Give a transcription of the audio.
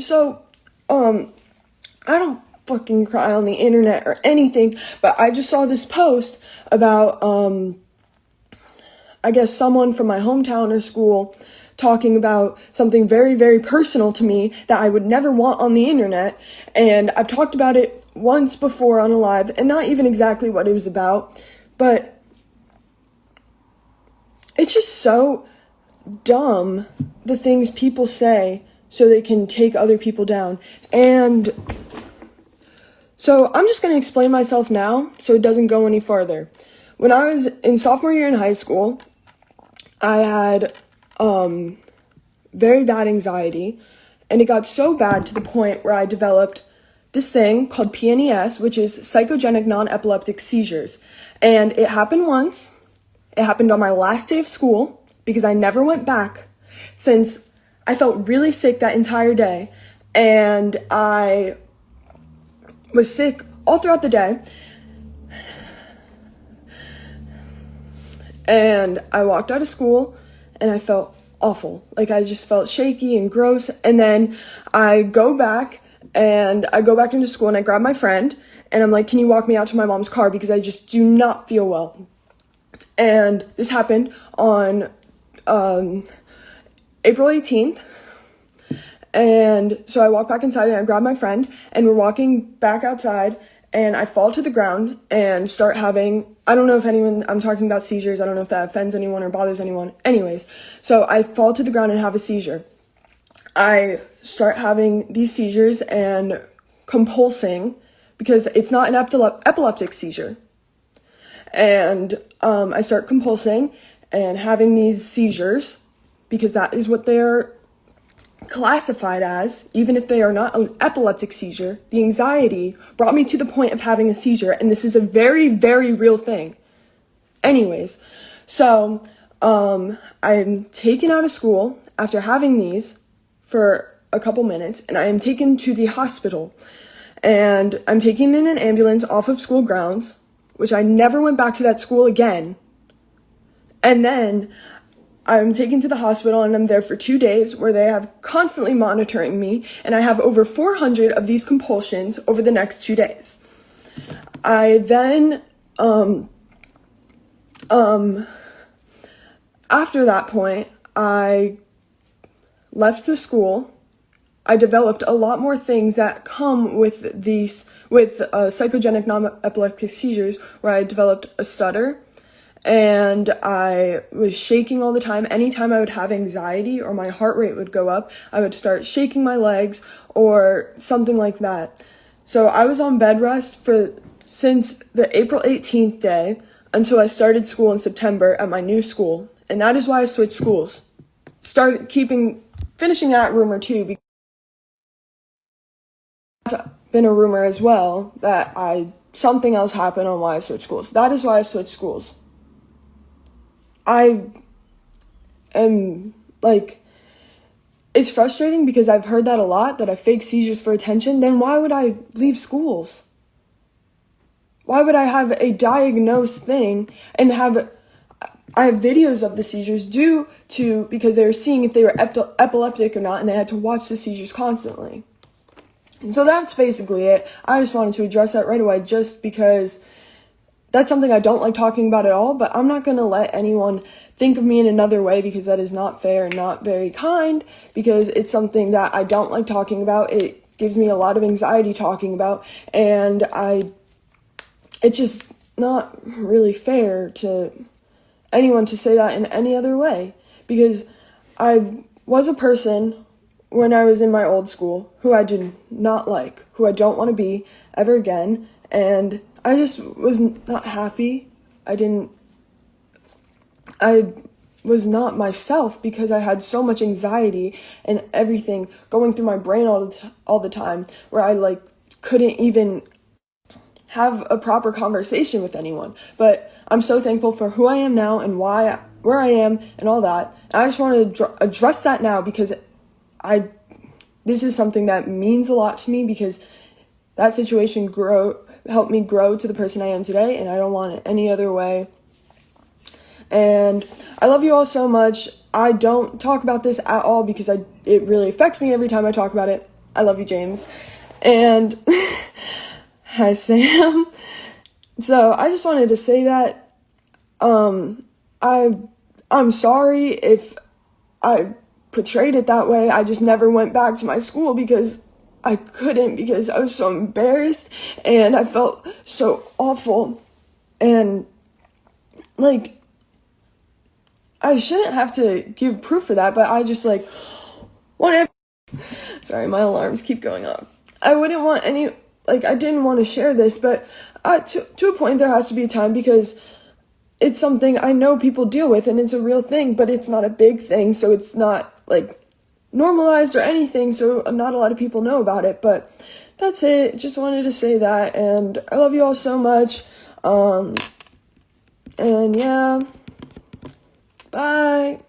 So, I don't fucking cry on the internet or anything, but I just saw this post about, I guess someone from my hometown or school talking about something very, very personal to me that I would never want on the internet. And I've talked about it once before on a live, and not even exactly what it was about, but it's just so dumb, the things people say so they can take other people down. And so I'm just going to explain myself now so it doesn't go any farther. When I was in sophomore year in high school, I had very bad anxiety, and it got so bad to the point where I developed this thing called PNES, which is psychogenic non-epileptic seizures. And it happened once. It happened on my last day of school because I never went back since I felt really sick that entire day, and I was sick all throughout the day. And I walked out of school and I felt awful. Like, I just felt shaky and gross. And then I go back into school and I grab my friend and I'm like, can you walk me out to my mom's car because I just do not feel well. And this happened on April 18th. And so I walk back inside and I grab my friend and we're walking back outside and I fall to the ground and start having, I don't know if I'm talking about seizures. I don't know if that offends anyone or bothers anyone. Anyways, so I fall to the ground and have a seizure. I start having these seizures and compulsing because it's not an epileptic seizure. And I start compulsing and having these seizures because that is what they're classified as, even if they are not an epileptic seizure. The anxiety brought me to the point of having a seizure, and this is a very, very real thing. Anyways, so I'm taken out of school after having these for a couple minutes, and I am taken to the hospital, and I'm taken in an ambulance off of school grounds, which I never went back to that school again. And then I'm taken to the hospital and I'm there for 2 days where they have constantly monitoring me, and I have over 400 of these compulsions over the next 2 days. I then, after that point, I left the school. I developed a lot more things that come with psychogenic non-epileptic seizures, where I developed a stutter. And I was shaking all the time. Anytime I would have anxiety or my heart rate would go up, I would start shaking my legs or something like that. So I was on bed rest since the April 18th day until I started school in September at my new school. And that is why I switched schools. Finishing that rumor too, because it's been a rumor as well that something else happened on why I switched schools. That is why I switched schools. I am it's frustrating because I've heard that a lot, that I fake seizures for attention. Then why would I leave schools? Why would I have a diagnosed thing and I have videos of the seizures because they were seeing if they were epileptic or not, and they had to watch the seizures constantly. And so that's basically it. I just wanted to address that right away just because that's something I don't like talking about at all, but I'm not going to let anyone think of me in another way because that is not fair and not very kind, because it's something that I don't like talking about. It gives me a lot of anxiety talking about, and it's just not really fair to anyone to say that in any other way, because I was a person when I was in my old school who I did not like, who I don't want to be ever again, and I just was not happy. I was not myself because I had so much anxiety and everything going through my brain all the time, where I couldn't even have a proper conversation with anyone. But I'm so thankful for who I am now and where I am and all that. And I just want to address that now because this is something that means a lot to me, because that situation helped me grow to the person I am today, and I don't want it any other way. And I love you all so much. I don't talk about this at all because it really affects me every time I talk about it. I love you, James. And hi, Sam. So I just wanted to say that I'm sorry if I portrayed it that way. I just never went back to my school because I couldn't, because I was so embarrassed and I felt so awful. And like, I shouldn't have to give proof for that, but I just like want to. Sorry, my alarms keep going off. I wouldn't want any, like, I didn't want to share this, but to a point there has to be a time, because it's something I know people deal with and it's a real thing, but it's not a big thing, so it's not like normalized or anything, so not a lot of people know about it. But that's it. Just wanted to say that, and I love you all so much. And yeah, bye.